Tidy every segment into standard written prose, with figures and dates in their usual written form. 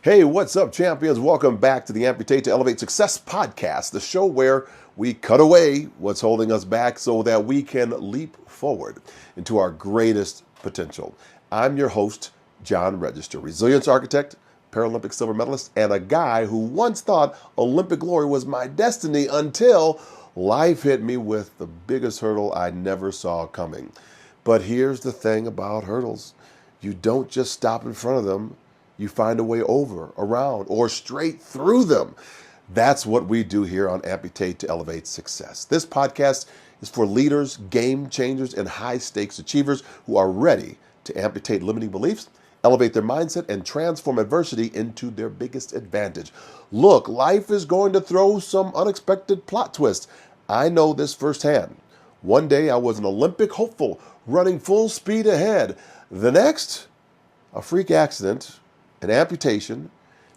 Hey, what's up, champions? Welcome back to the Amputate to Elevate Success podcast, the show where we cut away what's holding us back so that we can leap forward into our greatest potential. I'm your host, John Register, resilience architect, Paralympic silver medalist, and a guy who once thought Olympic glory was my destiny until life hit me with the biggest hurdle I never saw coming. But here's the thing about hurdles. You don't just stop in front of them. You find a way over, around, or straight through them. That's what we do here on Amputate to Elevate Success. This podcast is for leaders, game changers, and high stakes achievers who are ready to amputate limiting beliefs, elevate their mindset, and transform adversity into their biggest advantage. Look, life is going to throw some unexpected plot twists. I know this firsthand. One day I was an Olympic hopeful, running full speed ahead. The next, a freak accident, an amputation,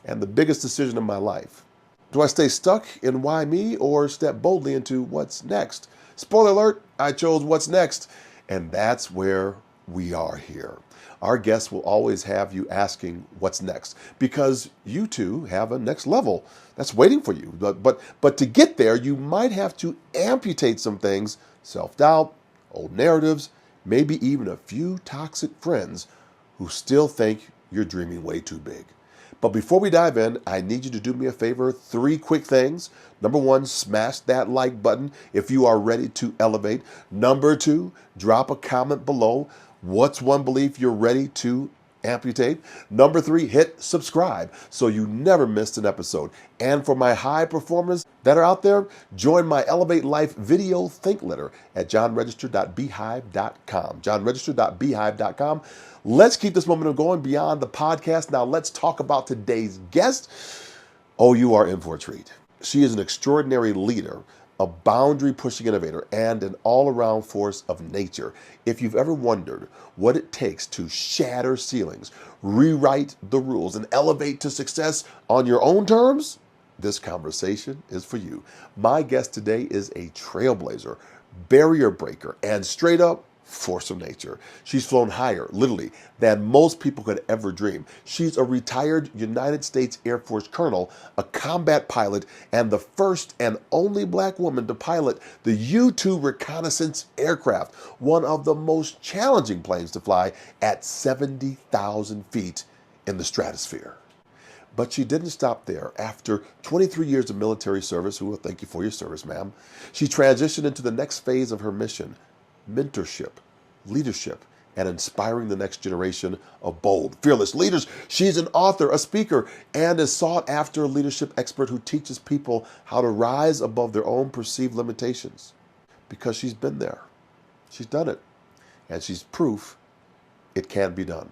and the biggest decision of my life. Do I stay stuck in why me or step boldly into what's next? Spoiler alert, I chose what's next, and that's where we are here. Our guests will always have you asking what's next because you too have a next level that's waiting for you. But to get there, you might have to amputate some things, self-doubt, old narratives, maybe even a few toxic friends who still think you're dreaming way too big. But before we dive in, I need you to do me a favor. 3 quick things. Number 1, smash that like button if you are ready to elevate. Number 2, drop a comment below. What's one belief you're ready to amputate? Number 3, hit subscribe so you never missed an episode. And for my high performers that are out there, join my Elevate Life video think letter at johnregister.beehive.com. johnregister.beehive.com. Let's keep this momentum going beyond the podcast. Now let's talk about today's guest. Oh, you are in for a treat. She is an extraordinary leader, a boundary-pushing innovator, and an all-around force of nature. If you've ever wondered what it takes to shatter ceilings, rewrite the rules, and elevate to success on your own terms, this conversation is for you. My guest today is a trailblazer, barrier breaker, and straight up force of nature. She's flown higher, literally, than most people could ever dream. She's a retired United States Air Force colonel, a combat pilot, and the first and only black woman to pilot the U-2 reconnaissance aircraft, one of the most challenging planes to fly at 70,000 feet in the stratosphere. But she didn't stop there. After 23 years of military service, thank you for your service, ma'am, she transitioned into the next phase of her mission: mentorship, leadership, and inspiring the next generation of bold, fearless leaders. She's an author, a speaker, and a sought-after leadership expert who teaches people how to rise above their own perceived limitations because she's been there. She's done it, and she's proof it can be done.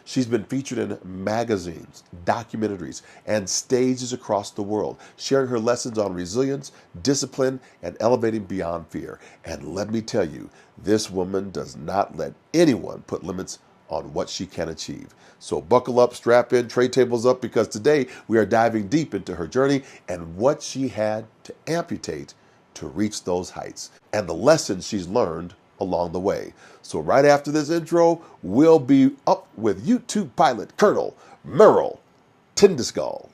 She's been featured in magazines, documentaries, and stages across the world, sharing her lessons on resilience, discipline, and elevating beyond fear. And let me tell you, this woman does not let anyone put limits on what she can achieve. So buckle up, strap in, tray tables up, because today we are diving deep into her journey and what she had to amputate to reach those heights, and the lessons she's learned along the way. So right after this intro, we'll be up with U-2 pilot Colonel Merryl Tengesdal.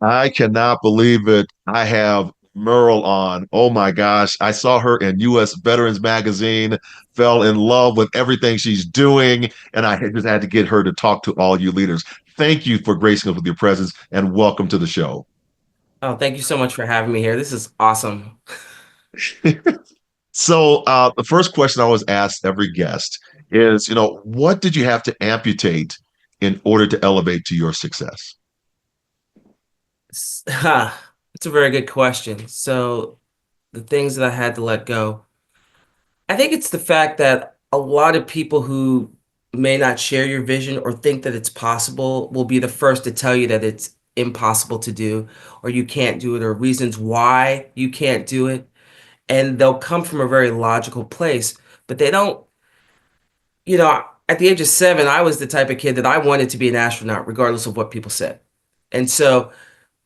I cannot believe it. I have Merle on. Oh my gosh. I saw her in US Veterans Magazine, fell in love with everything she's doing, and I just had to get her to talk to all you leaders. Thank you for gracing us with your presence and welcome to the show. Oh, thank you so much for having me here. This is awesome. So the first question I always ask every guest is, what did you have to amputate in order to elevate to your success? It's a very good question. So the things that I had to let go, I think it's the fact that a lot of people who may not share your vision or think that it's possible will be the first to tell you that it's impossible to do, or you can't do it, or reasons why you can't do it. And they'll come from a very logical place, but they don't, at the age of 7, I was the type of kid that I wanted to be an astronaut, regardless of what people said. And so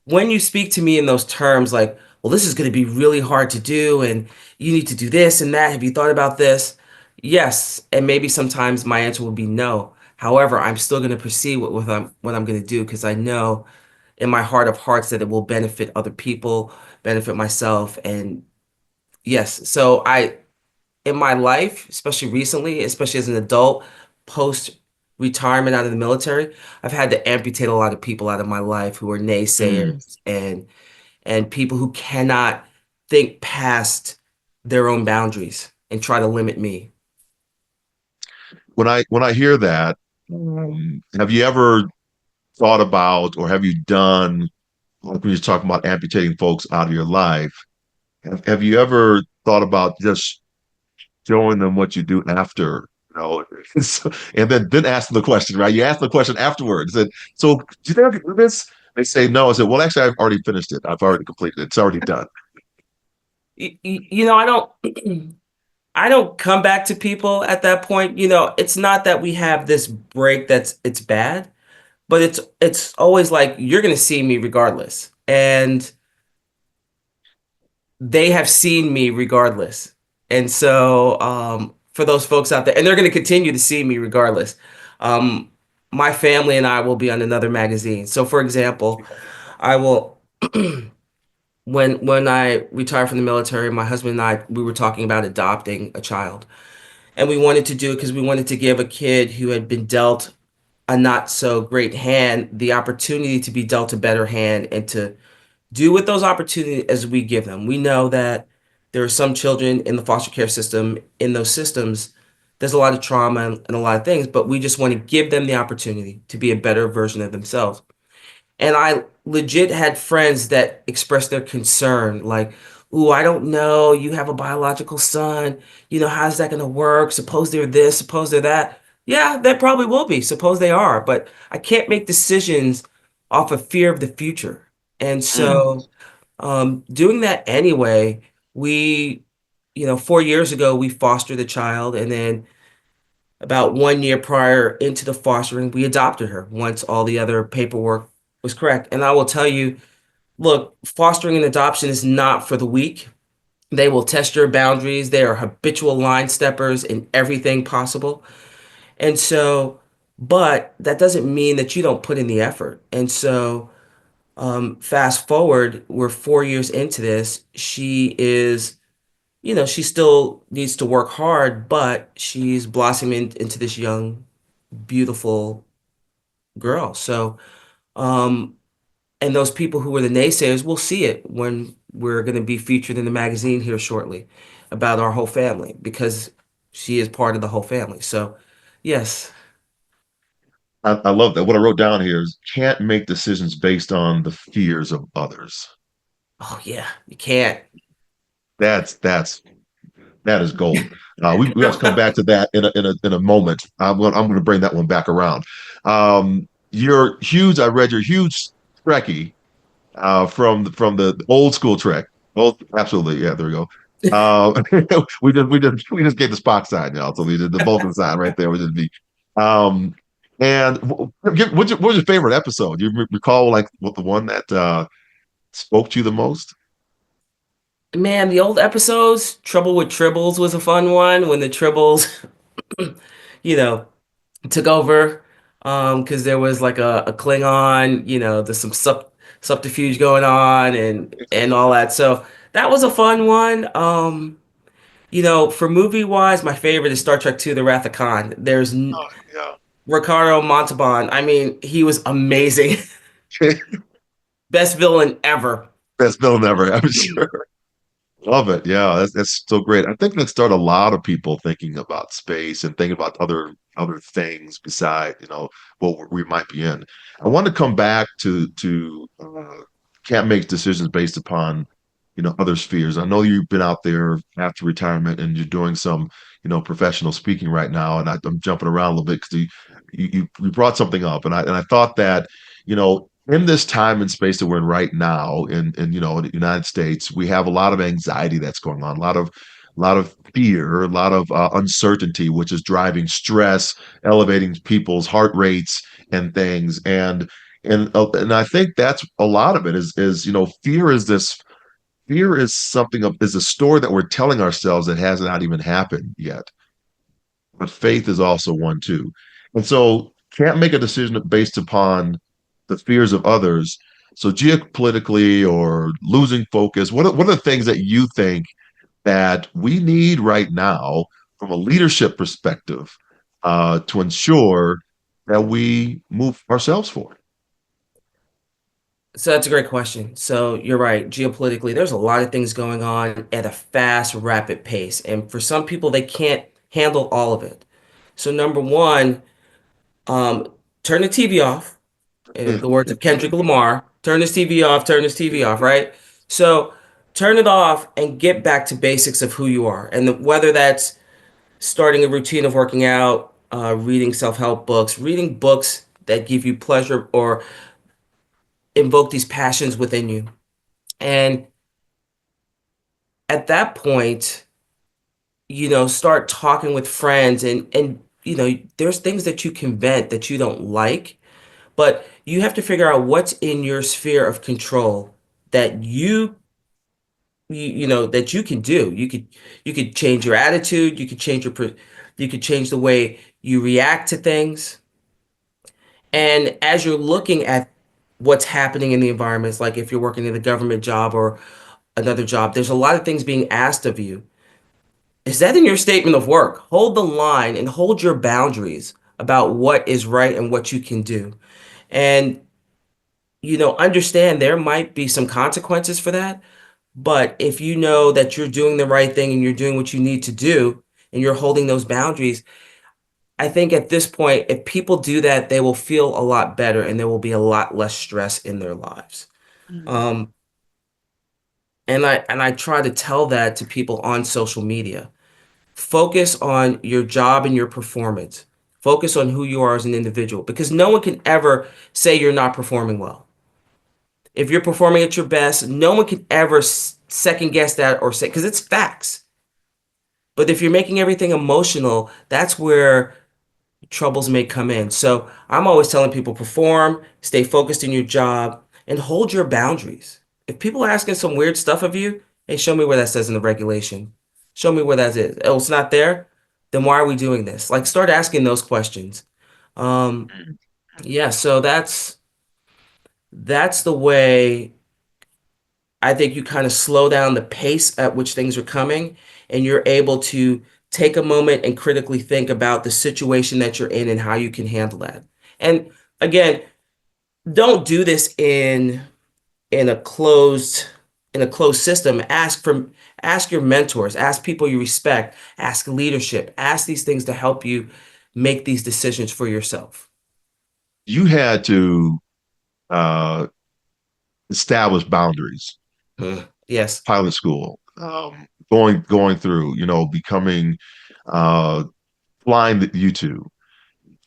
when you speak to me in those terms, like, well, this is going to be really hard to do, and you need to do this and that. Have you thought about this? Yes, and maybe sometimes my answer will be no. However, I'm still going to proceed with what I'm going to do because I know in my heart of hearts that it will benefit other people, benefit myself, and yes. So in my life, especially recently, especially as an adult, post retirement out of the military, I've had to amputate a lot of people out of my life who are Mm. naysayers and people who cannot think past their own boundaries and try to limit me. When I hear that, have you ever thought about, or have you done, like when you're talking about amputating folks out of your life, have you ever thought about just showing them what you do after? So, and then ask them the question, right? You ask the question afterwards. And so, do you think I can do this? They say no. I said, well, actually, I've already finished it. I've already completed it. It's already done. I don't I don't come back to people at that point. It's not that we have this break that's it's bad, but it's always like you're going to see me regardless. And they have seen me regardless. And so, for those folks out there, and they're going to continue to see me regardless. Um, my family and I will be on another magazine. So, for example, I will when I retired from the military, my husband and I we were talking about adopting a child, and we wanted to do it because we wanted to give a kid who had been dealt a not so great hand the opportunity to be dealt a better hand and to do with those opportunities as we give them. We know that there are some children in the foster care system, in those systems, there's a lot of trauma and a lot of things, but we just want to give them the opportunity to be a better version of themselves. And I legit had friends that expressed their concern, like, "Ooh, I don't know. You have a biological son. How's that going to work? Suppose they're this, suppose they're that." Yeah, that probably will be. Suppose they are, but I can't make decisions off of fear of the future. And Mm. so, doing that anyway, 4 years ago, we fostered a child, and then about 1 year prior into the fostering, we adopted her once all the other paperwork was correct. And I will tell you, look, fostering and adoption is not for the weak. They will test your boundaries. They are habitual line steppers in everything possible. And so, but that doesn't mean that you don't put in the effort. And so, fast forward, we're 4 years into this. She still needs to work hard, but she's blossoming into this young, beautiful girl. So, um, and those people who were the naysayers will see it when we're going to be featured in the magazine here shortly about our whole family because she is part of the whole family. So, yes. I love that. What I wrote down here is can't make decisions based on the fears of others. Oh, yeah. You can't. That's that is gold. We have to come back to that in a moment. I'm gonna bring that one back around. You're huge. I read you're huge Trekkie from the old school Trek. Oh, absolutely. Yeah, there we go. Uh, we just gave the Spock side now, so we did the Vulcan side right there. We did the and what's your favorite episode? You recall like what the one that spoke to you the most? Man, the old episodes, Trouble with Tribbles was a fun one when the Tribbles, you know, took over because there was like a Klingon, there's some subterfuge going on and all that. So that was a fun one. For movie wise, my favorite is Star Trek II: The Wrath of Khan. Oh, yeah. Ricardo Montalban. I mean, he was amazing. Best villain ever. Best villain ever, I'm sure. Love it. Yeah, that's so great. I think that started a lot of people thinking about space and thinking about other things beside, what we might be in. I want to come back to can't make decisions based upon, other spheres. I know you've been out there after retirement and you're doing some, professional speaking right now, and I'm jumping around a little bit because you brought something up, and I thought that, in this time and space that we're in right now in the United States, we have a lot of anxiety that's going on, a lot of fear, a lot of uncertainty, which is driving stress, elevating people's heart rates and things. And And I think that's a lot of it is fear is something of is a story that we're telling ourselves that has not even happened yet. But faith is also one too. And so can't make a decision based upon the fears of others. So geopolitically or losing focus, what are the things that you think that we need right now from a leadership perspective to ensure that we move ourselves forward? So that's a great question. So you're right. Geopolitically, there's a lot of things going on at a fast, rapid pace. And for some people, they can't handle all of it. So number one, um, turn the TV off. In the words of Kendrick Lamar, turn this TV off, turn this TV off, right? So turn it off and get back to basics of who you are. And whether that's starting a routine of working out, reading self-help books, reading books that give you pleasure or invoke these passions within you. And at that point, start talking with friends and there's things that you can vent that you don't like, but you have to figure out what's in your sphere of control that that you can do. You could change your attitude, you could change the way you react to things. And as you're looking at what's happening in the environments, like if you're working in a government job or another job, there's a lot of things being asked of you. Is that in your statement of work? Hold the line and hold your boundaries about what is right and what you can do. And, understand there might be some consequences for that. But if you know that you're doing the right thing and you're doing what you need to do and you're holding those boundaries, I think at this point, if people do that, they will feel a lot better and there will be a lot less stress in their lives. Um, and I try to tell that to people on social media. Focus on your job and your performance. Focus on who you are as an individual because no one can ever say you're not performing well. If you're performing at your best, no one can ever second guess that or say, because it's facts. But if you're making everything emotional, that's where troubles may come in. So I'm always telling people perform, stay focused in your job, and hold your boundaries. If people are asking some weird stuff of you, hey, show me where that says in the regulation. Show me where that is. Oh, it's not there? Then why are we doing this? Like start asking those questions. Um, yeah, so that's the way I think you kind of slow down the pace at which things are coming, and you're able to take a moment and critically think about the situation that you're in and how you can handle that. And again, don't do this in a closed in a closed system. Ask your mentors, ask people you respect, ask leadership, ask these things to help you make these decisions for yourself. You had to uh, establish boundaries, Yes. pilot school, going through, becoming uh, flying the U-2.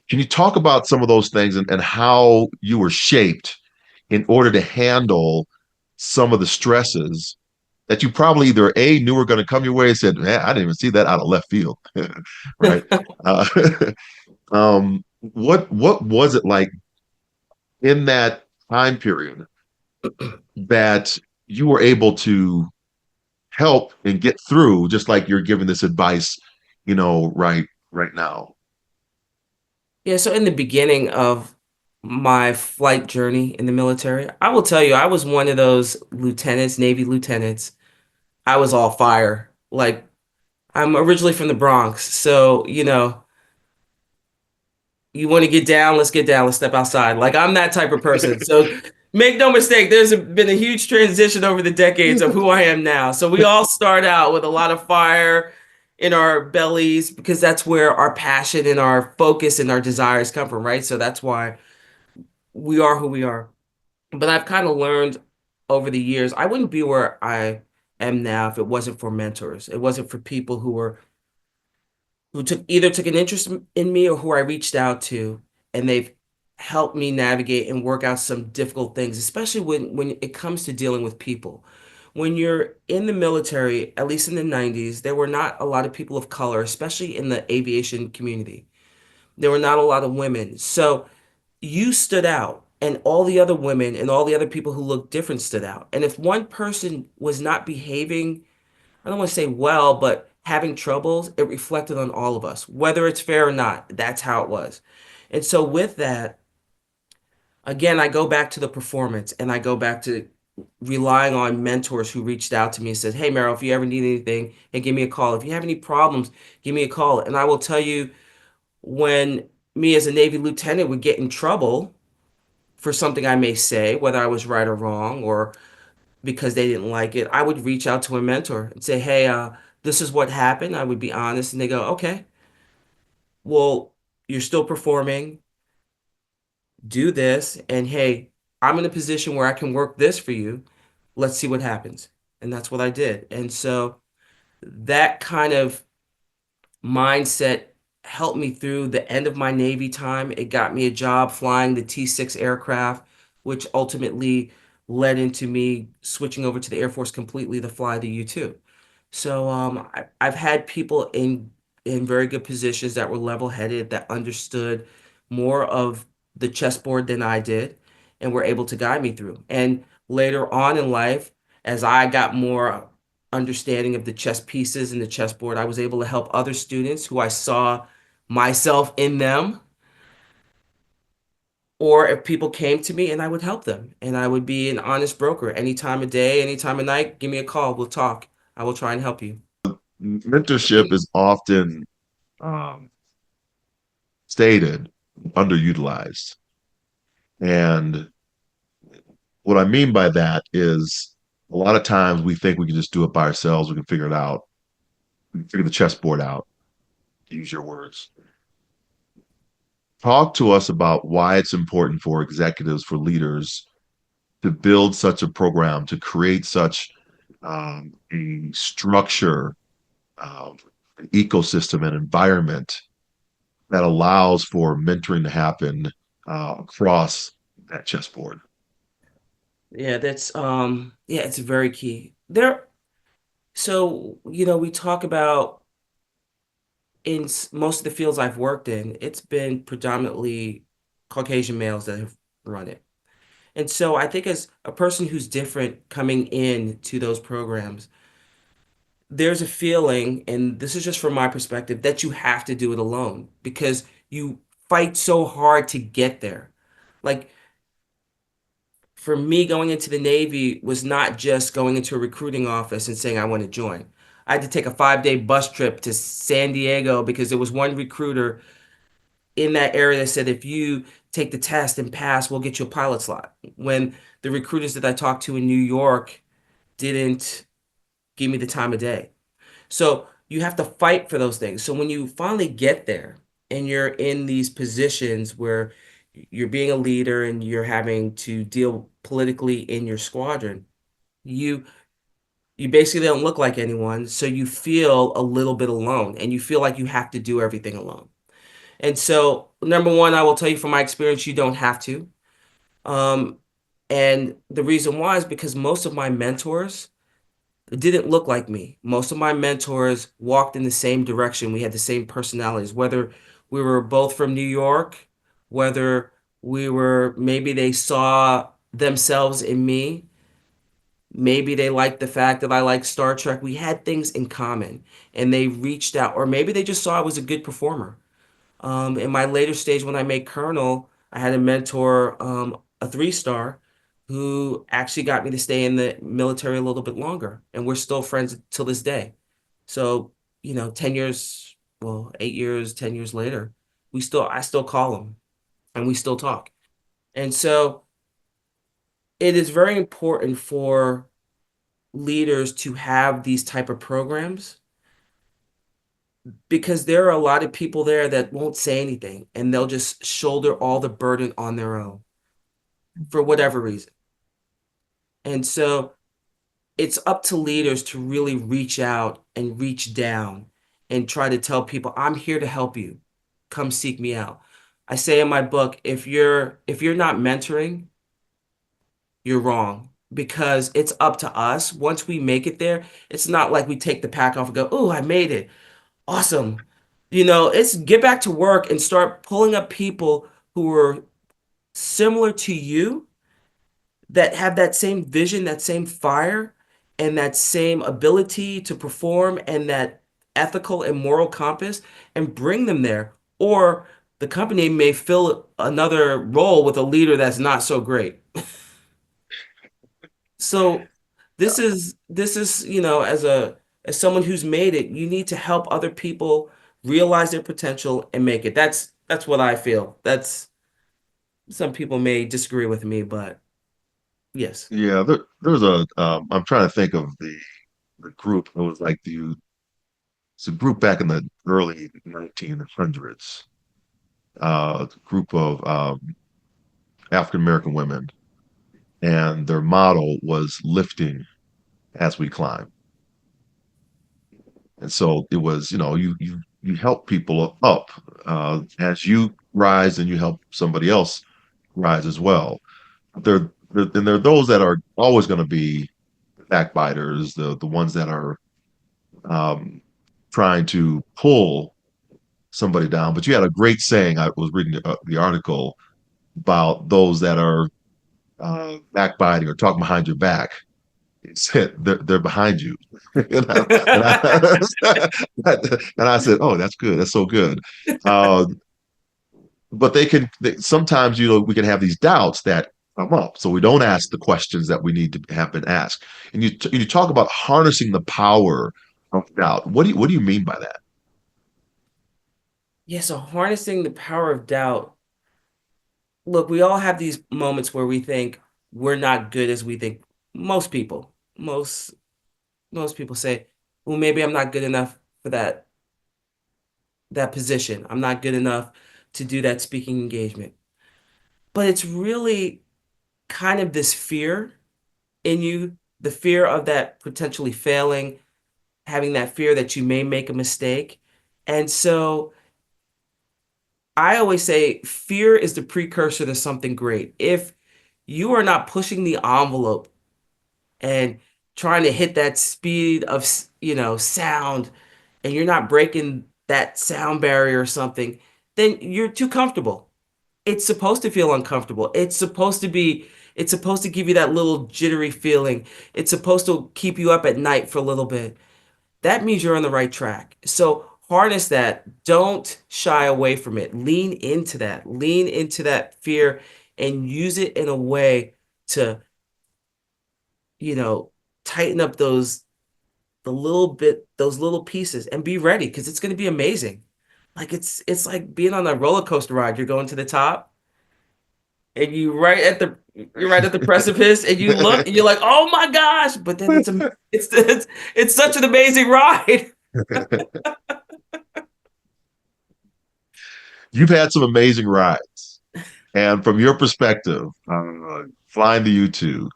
Can you talk about some of those things and how you were shaped in order to handle some of the stresses that you probably either A, knew were going to come your way and said, man, I didn't even see that out of left field, right? Uh, what was it like in that time period that you were able to help and get through, just like you're giving this advice, right now? Yeah, so in the beginning of my flight journey in the military, I will tell you, I was one of those lieutenants, Navy lieutenants. I was all fire. Like, I'm originally from the Bronx, so, you want to get down, let's get down, let's step outside. Like, I'm that type of person. So, make no mistake, been a huge transition over the decades of who I am now. So, we all start out with a lot of fire in our bellies because that's where our passion and our focus and our desires come from, right? So, that's why we are who we are. But I've kind of learned over the years, I wouldn't be where I am now if it wasn't for mentors. It wasn't for people who took an interest in me or who I reached out to, and they've helped me navigate and work out some difficult things, especially when it comes to dealing with people. When you're in the military, at least in the 90s, there were not a lot of people of color, especially in the aviation community. There were not a lot of women. So you stood out. and all the other women and all the other people who looked different stood out. And if one person was not behaving, I don't want to say well, but having troubles, it reflected on all of us, whether it's fair or not. That's how it was. And so with that, again, I go back to the performance and I go back to relying on mentors who reached out to me and said, "Hey, Merrill, if you ever need anything, hey, give me a call. If you have any problems, give me a call." And I will tell you, when me as a Navy lieutenant would get in trouble for something I may say, whether I was right or wrong, or because they didn't like it, I would reach out to a mentor and say, "Hey, this is what happened." I would be honest, and they go, "Okay, well, you're still performing. Do this, and hey, I'm in a position where I can work this for you. Let's see what happens." And that's what I did. And so that kind of mindset helped me through the end of my Navy time. It got me a job flying the T-6 aircraft, which ultimately led into me switching over to the Air Force completely to fly the U-2. So I've had people in very good positions that were level-headed, that understood more of the chessboard than I did, and were able to guide me through. And later on in life, as I got more understanding of the chess pieces and the chessboard, I was able to help other students who I saw myself in them, or if people came to me and I would help them, and I would be an honest broker any time of day, any time of night. Give me a call, we'll talk. I will try and help you. Mentorship is often um, stated underutilized. And what I mean by that is a lot of times we think we can just do it by ourselves. We can figure it out. We can figure the chessboard out, to use your words. Talk to us about why it's important for executives, for leaders to build such a program, to create such a structure, an ecosystem, an environment that allows for mentoring to happen across that chessboard. Yeah, that's yeah, it's very key. So, we talk about most of the fields I've worked in, it's been predominantly Caucasian males that have run it. And so I think as a person who's different coming in to those programs, there's a feeling, and this is just from my perspective, that you have to do it alone because you fight so hard to get there. Like for me, going into the Navy was not just going into a recruiting office and saying I want to join. I had to take a 5-day bus trip to San Diego because there was one recruiter in that area that said, if you take the test and pass, we'll get you a pilot slot. When the recruiters that I talked to in New York didn't give me the time of day. So you have to fight for those things. So when you finally get there and you're in these positions where you're being a leader and you're having to deal politically in your squadron, you you basically don't look like anyone, so you feel a little bit alone and you feel like you have to do everything alone. And so, number one, I will tell you from my experience, you don't have to. Um, and the reason why is because most of my mentors didn't look like me. Most of my mentors walked in the same direction. We had the same personalities, whether we were both from New York, whether maybe they saw themselves in me, maybe they liked the fact that I liked Star Trek. We had things in common and they reached out, or maybe they just saw I was a good performer. In my later stage, when I made Colonel, I had a mentor, a 3-star, who actually got me to stay in the military a little bit longer, and we're still friends till this day. So, 10 years, well, 8 years, 10 years later, I still call him and we still talk. And so it is very important for leaders to have these type of programs because there are a lot of people there that won't say anything and they'll just shoulder all the burden on their own for whatever reason. And so it's up to leaders to really reach out and reach down and try to tell people, I'm here to help you. Come seek me out. I say in my book, if you're not mentoring, you're wrong because it's up to us. Once we make it there, it's not like we take the pack off and go, "Oh, I made it. Awesome." It's get back to work and start pulling up people who are similar to you that have that same vision, that same fire, and that same ability to perform and that ethical and moral compass and bring them there. Or the company may fill another role with a leader that's not so great. So this is, as someone who's made it, you need to help other people realize their potential and make it. That's what I feel. That's some people may disagree with me, but yes. Yeah, there's a I'm trying to think of the group. It was like it's a group back in the early 1900s. Group of African American women, and their motto was lifting as we climb. And so it was, you help people up as you rise, and you help somebody else rise as well. And there are those that are always going to be backbiters, the ones that are um, trying to pull somebody down. But you had a great saying. I was reading the article about those that are backbiting or talking behind your back. It said they're behind you, and I said, "Oh, that's good. That's so good." Uh, but sometimes, we can have these doubts that come up, so we don't ask the questions that we need to have been asked. And you talk about harnessing the power of doubt. What do you mean by that? Yeah, so harnessing the power of doubt. Look, we all have these moments where we think we're not good as we think. Most people, most people say, "Well, maybe I'm not good enough for that position. I'm not good enough to do that speaking engagement." But it's really kind of this fear in you, the fear of that potentially failing, having that fear that you may make a mistake. And so I always say fear is the precursor to something great. If you are not pushing the envelope and trying to hit that speed of, sound, and you're not breaking that sound barrier or something, then you're too comfortable. It's supposed to feel uncomfortable. It's supposed to give you that little jittery feeling. It's supposed to keep you up at night for a little bit. That means you're on the right track. So harness that. Don't shy away from it. Lean into that. Lean into that fear and use it in a way to, you know, tighten up those little pieces and be ready because it's going to be amazing. Like it's like being on a roller coaster ride. You're going to the top and you're right at the precipice and you look and you're like, "Oh my gosh." But then it's such an amazing ride. You've had some amazing rides, and from your perspective, flying the U-2.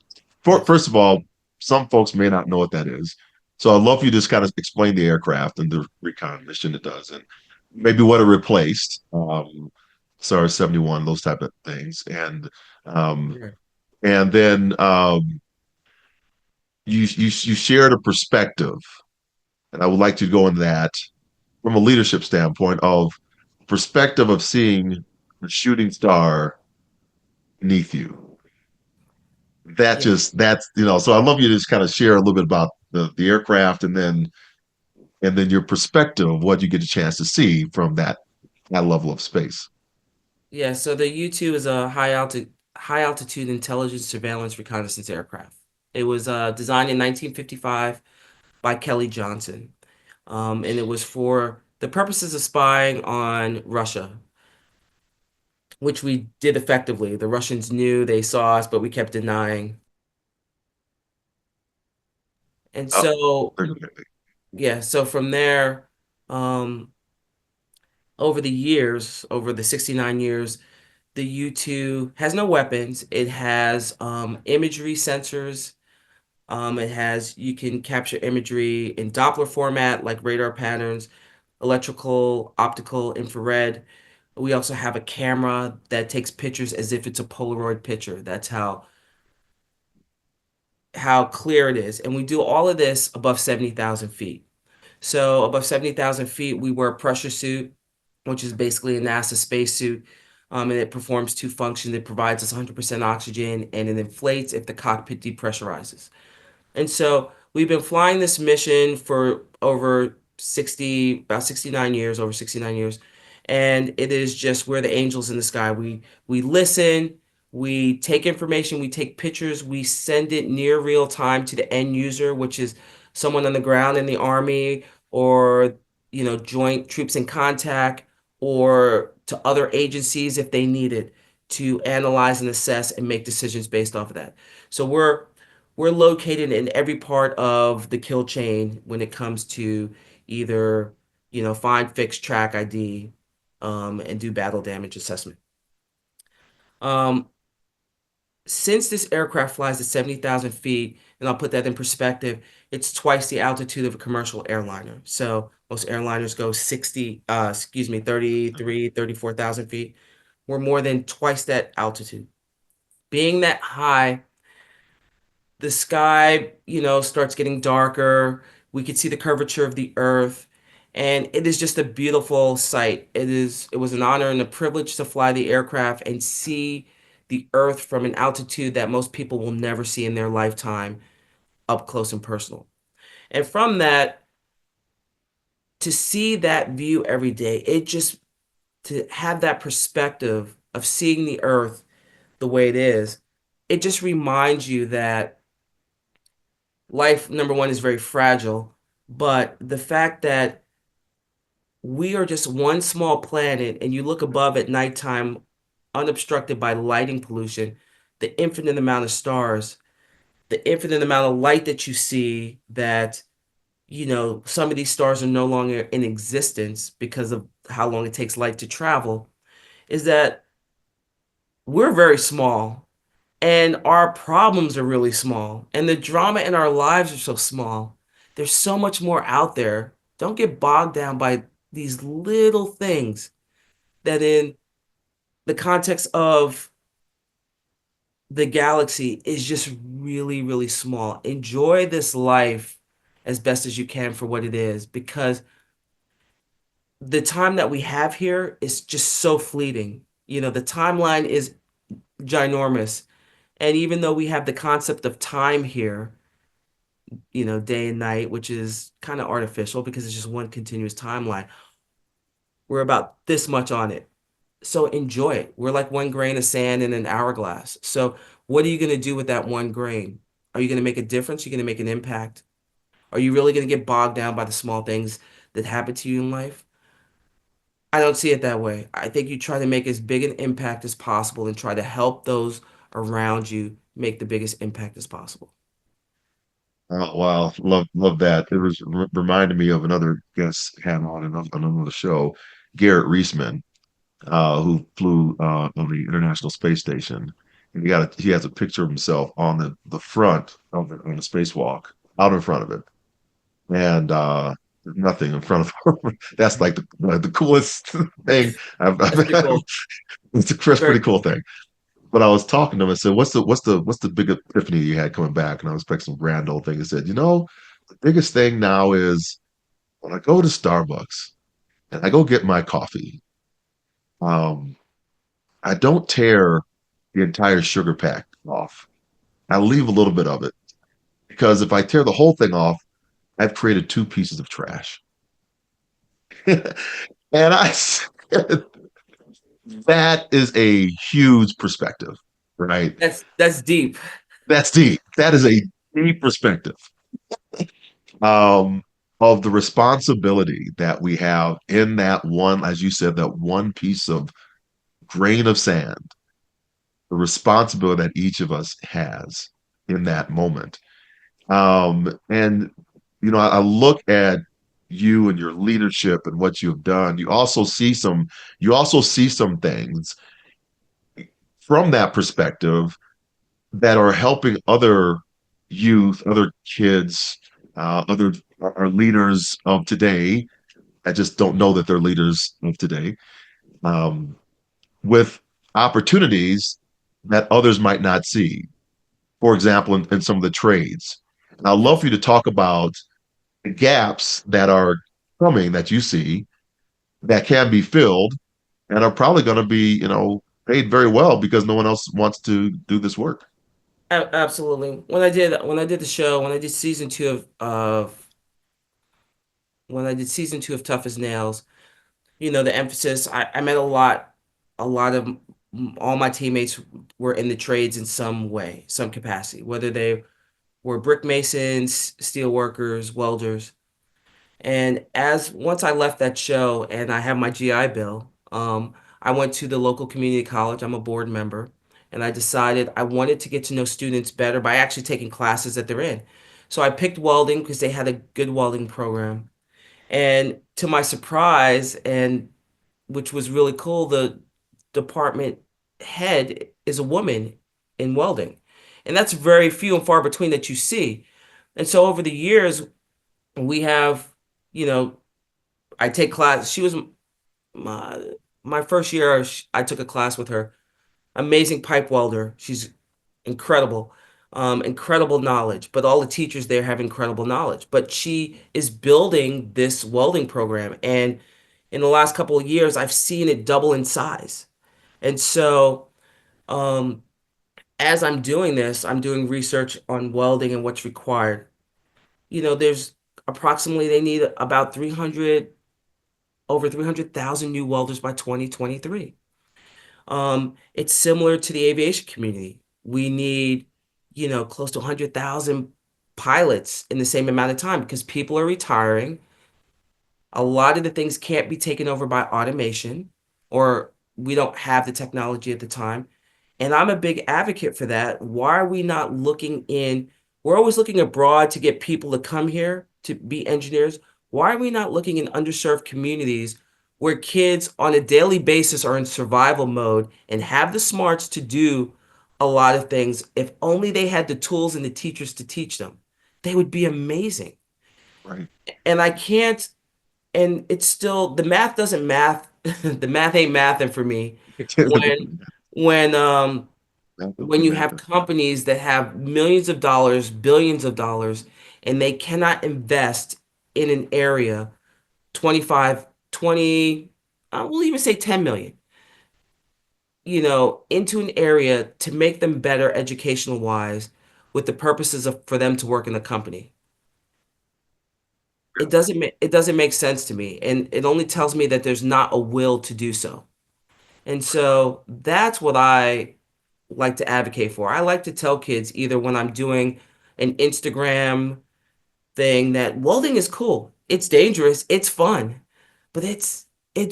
Yes. First of all, some folks may not know what that is. So I'd love for you to just kind of explain the aircraft and the recon mission it does, and maybe what it replaced, SAR 71, those type of things. Um, Sure. and then you shared a perspective, and I would like to go into that from a leadership standpoint of perspective of seeing the shooting star beneath you. Yeah. So I'd love you to just kind of share a little bit about the aircraft, and then your perspective of what you get a chance to see from that level of space. Yeah, so the U-2 is a high altitude intelligence surveillance reconnaissance aircraft. It was designed in 1955 by Kelly Johnson. And it was for the purposes of spying on Russia, which we did effectively. The Russians knew they saw us, but we kept denying. And Oh, so, yeah, so from there, um, over the years, over the 69 years, the U-2 has no weapons. It has imagery sensors. You can capture imagery in Doppler format, like radar patterns, electrical, optical, infrared. We also have a camera that takes pictures as if it's a Polaroid picture. That's how clear it is. And we do all of this above 70,000 feet. So above 70,000 feet, we wear a pressure suit, which is basically a NASA spacesuit. And it performs two functions. It provides us 100% oxygen and it inflates if the cockpit depressurizes. And so we've been flying this mission for over 60, about 69 years, over 69 years. And it is just we're the angels in the sky. We listen, we take information, we take pictures, we send it near real time to the end user, which is someone on the ground in the army or joint troops in contact or to other agencies if they need it to analyze and assess and make decisions based off of that. So we're located in every part of the kill chain when it comes to either, find, fix, track, ID, and do battle damage assessment. Um, since this aircraft flies at 70,000 feet, and I'll put that in perspective, it's twice the altitude of a commercial airliner. So most airliners go 33, 34,000 feet. We're more than twice that altitude. Being that high, the sky, starts getting darker. We could see the curvature of the earth, and it is just a beautiful sight. It was an honor and a privilege to fly the aircraft and see the earth from an altitude that most people will never see in their lifetime up close and personal. And from that, to see that view every day, it just to have that perspective of seeing the earth the way it is, it just reminds you that life, number one, is very fragile, but the fact that we are just one small planet and you look above at nighttime unobstructed by lighting pollution, the infinite amount of stars, the infinite amount of light that you see that, some of these stars are no longer in existence because of how long it takes light to travel, is that we're very small and our problems are really small and the drama in our lives are so small. There's so much more out there. Don't get bogged down by these little things that in the context of the galaxy is just really, really small. Enjoy this life as best as you can for what it is because the time that we have here is just so fleeting. The timeline is ginormous. And even though we have the concept of time here, day and night, which is kind of artificial because it's just one continuous timeline. We're about this much on it. So enjoy it. We're like one grain of sand in an hourglass. So what are you going to do with that one grain? Are you going to make a difference? Are you going to make an impact? Are you really going to get bogged down by the small things that happen to you in life? I don't see it that way. I think you try to make as big an impact as possible and try to help those around you make the biggest impact as possible. Oh, wow. Love that. It was reminded me of another guest had on another show, Garrett Reisman, who flew on the International Space Station. And he has a picture of himself on the front of on the spacewalk, out in front of it. And there's nothing in front of him. That's like the coolest thing That's pretty I've cool. it's a Very pretty cool cool. thing. But I was talking to him and said, what's the big epiphany you had coming back? And I was expecting some grand old thing. He said, the biggest thing now is when I go to Starbucks and I go get my coffee, um, I don't tear the entire sugar pack off. I leave a little bit of it because if I tear the whole thing off, I've created two pieces of trash. And I said, that is a huge perspective, right? That's deep. That's deep. That is a deep perspective. um, of the responsibility that we have in that one, as you said, that one piece of grain of sand, the responsibility that each of us has in that moment. And I look at you and your leadership and what you've done. You also see some things from that perspective that are helping other youth, other kids, other our leaders of today. I just don't know that they're leaders of today, um, with opportunities that others might not see. For example, in some of the trades. And I'd love Yes. for you to talk about the gaps that are coming that you see that can be filled and are probably going to be, paid very well because no one else wants to do this work. Absolutely. When I did the show, when I did season two of when I did season two of Tough as Nails, the emphasis, I met a lot of all my teammates were in the trades in some way, some capacity, whether they were brick masons, steel workers, welders. And as once I left that show and I have my GI Bill, I went to the local community college. I'm a board member, and I decided I wanted to get to know students better by actually taking classes that they're in. So I picked welding because they had a good welding program. And to my surprise, and which was really cool, the department head is a woman in welding. And that's very few and far between that you see. And so over the years, we have, you know, I take class. She was my my first year. I took a class with her. Amazing pipe welder. She's incredible, incredible knowledge. But all the teachers there have incredible knowledge. But she is building this welding program, and in the last couple of years, I've seen it double in size. And so, um, as I'm doing this, I'm doing research on welding and what's required. There's approximately they need about 300 over 300,000 new welders by 2023. It's similar to the aviation community. We need, close to 100,000 pilots in the same amount of time because people are retiring. A lot of the things can't be taken over by automation, or we don't have the technology at the time. And I'm a big advocate for that. Why are we not looking in? We're always looking abroad to get people to come here to be engineers. Why are we not looking in underserved communities where kids on a daily basis are in survival mode and have the smarts to do a lot of things? If only they had the tools and the teachers to teach them, they would be amazing. Right. And I can't, and it's still the math doesn't math. The math ain't mathing for me when when um That don't when be you have mad. companies that have millions of dollars, billions of dollars, and they cannot invest in an area 25, 20, I will even say 10 million, into an area to make them better educational wise with the purposes of for them to work in the company. It doesn't make sense to me, and it only tells me that there's not a will to do so. And so that's what I like to advocate for. I like to tell kids either when I'm doing an Instagram thing that welding is cool. It's dangerous, it's fun, but it's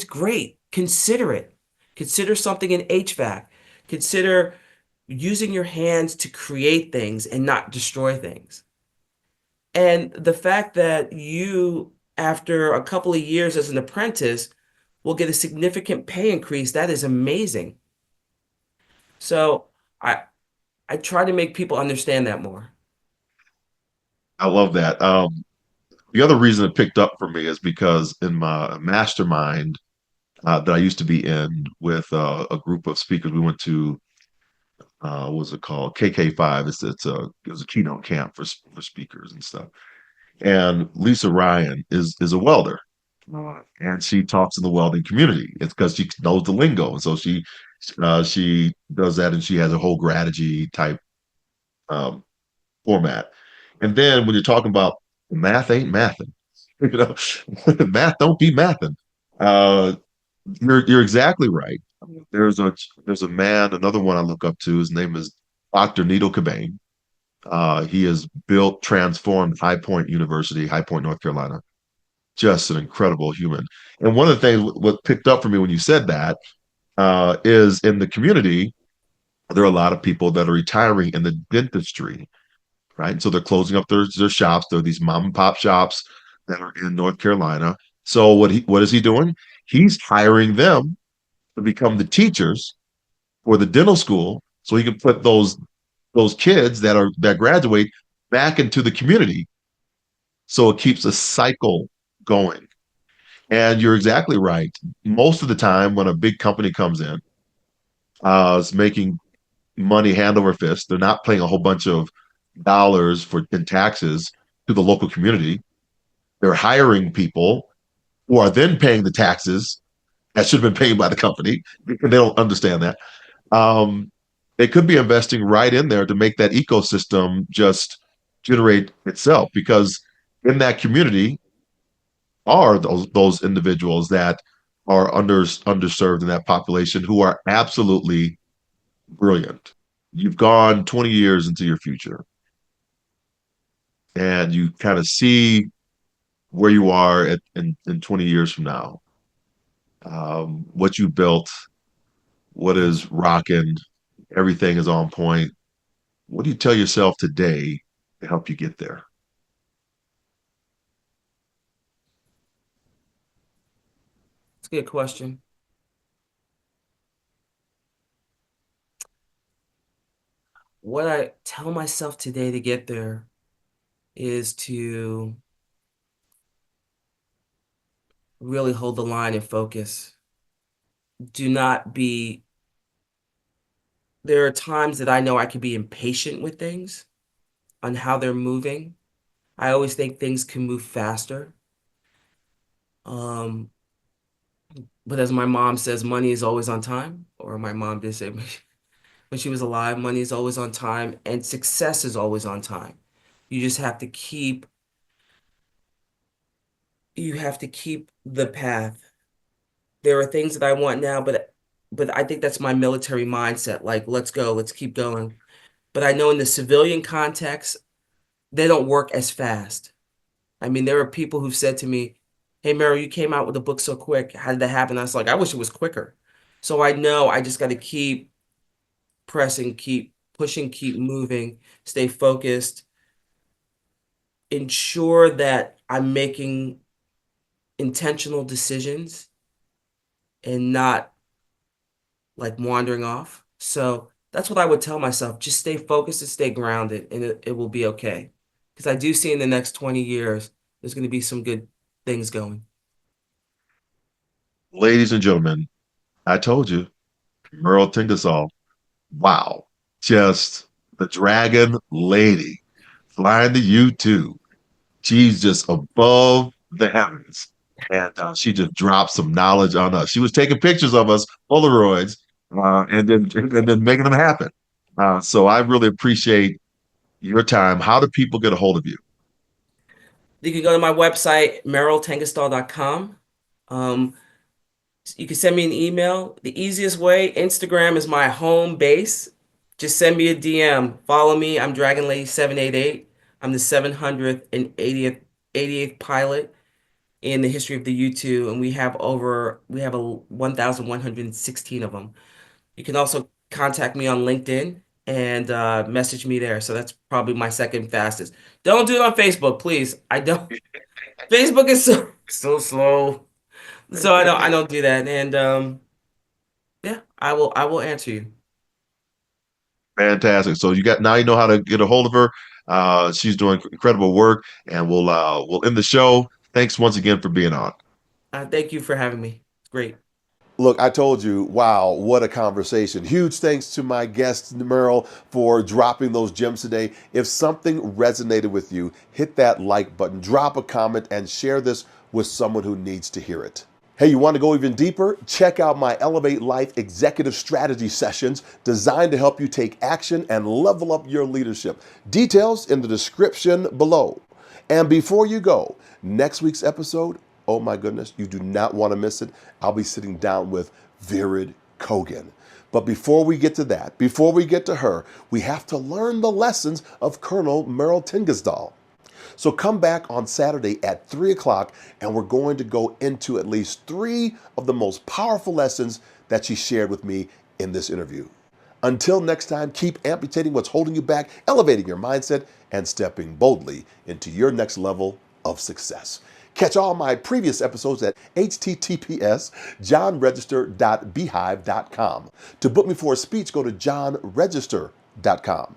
great. Consider it. Consider something in HVAC. Consider using your hands to create things and not destroy things. And the fact that you, after a couple of years as an apprentice, will get a significant pay increase, that is amazing. So I I try to make people understand that more. I love that. The other reason it picked up for me is because in my mastermind that I used to be in with a group of speakers, we went to what was it called? KK5. It was a keynote camp for speakers and stuff. And Lisa Ryan is a welder, and she talks in the welding community. It's because she knows the lingo, and so she does that, and she has a whole strategy type um, format. And then when you're talking about math ain't mathing, you know, math don't be mathing. Uh, you're exactly right. There's a there's a man, another one I look up to. His name is Dr. Needle Cobain. He has built, transformed High Point University, High Point, North Carolina. Just an incredible human. And one of the things what picked up for me when you said that is in the community, there are a lot of people that are retiring in the dentistry, right? So they're closing up their shops. There are these mom and pop shops that are in North Carolina. So what is he doing? He's hiring them to become the teachers for the dental school, so he can put those kids that graduate back into the community. So it keeps a cycle going. And you're exactly right. Most of the time, when a big company comes in, is making money hand over fist, they're not paying a whole bunch of dollars in taxes to the local community. They're hiring people who are then paying the taxes that should have been paid by the company. They don't understand that. Um, it could be investing right in there to make that ecosystem just generate itself, because in that community are those individuals that are underserved in that population who are absolutely brilliant. You've gone 20 years into your future and you kind of see where you are in 20 years from now, what you built, what is rocking, everything is on point. What do you tell yourself today to help you get there? It's a good question. What I tell myself today to get there is to really hold the line and focus. Do not be, there are times that I know I can be impatient with things on how they're moving. I always think things can move faster. Um, but as my mom says, money is always on time, or my mom did say when she was alive, money is always on time and success is always on time. You just have to keep, you have to keep the path. There are things that I want now, but I think that's my military mindset. Like, let's go, let's keep going. But I know in the civilian context, they don't work as fast. I mean, there are people who've said to me, "Hey, Merrill, you came out with a book so quick. How did that happen?" I was like, "I wish it was quicker." So I know I just got to keep pressing, keep pushing, keep moving, stay focused, ensure that I'm making intentional decisions and not like wandering off. So that's what I would tell myself. Just stay focused and stay grounded, and it will be okay. Because I do see in the next 20 years, there's going to be some good things going. Ladies and gentlemen, I told you, Merle Tengesdal. Wow. Just the dragon lady flying to you too. She's just above the heavens. And she just dropped some knowledge on us. She was taking pictures of us, Polaroids, and then making them happen. So I really appreciate your time. How do people get a hold of you? You can go to my website, merrilltengesdal.com. Um, you can send me an email. The easiest way, Instagram is my home base. Just send me a DM. Follow me. I'm Dragon Lady 788. I'm the 780th pilot in the history of the U2, and we have a 1,116 of them. You can also contact me on LinkedIn and message me there. So that's probably my second fastest. Don't do it on Facebook, please. I don't. Facebook is so slow. So I don't do that. And yeah, I will answer you. Fantastic. So you got now you know how to get a hold of her. She's doing incredible work, and we'll end the show. Thanks once again for being on. Thank you for having me. It's great. Look, I told you, wow, what a conversation. Huge thanks to my guest, Merle, for dropping those gems today. If something resonated with you, hit that like button, drop a comment, and share this with someone who needs to hear it. Hey, you want to go even deeper? Check out my Elevate Life Executive Strategy sessions designed to help you take action and level up your leadership. Details in the description below. And before you go, next week's episode, oh my goodness, you do not want to miss it. I'll be sitting down with Virid Kogan. But before we get to that, before we get to her, we have to learn the lessons of Colonel Merrill Tengesdal. So come back on Saturday at 3 o'clock, and we're going to go into at least 3 of the most powerful lessons that she shared with me in this interview. Until next time, keep amputating what's holding you back, elevating your mindset, and stepping boldly into your next level of success. Catch all my previous episodes at https://johnregister.beehive.com. To book me for a speech, go to johnregister.com.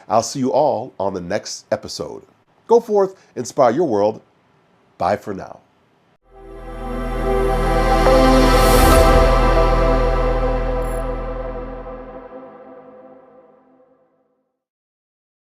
I'll see you all on the next episode. Go forth, inspire your world. Bye for now.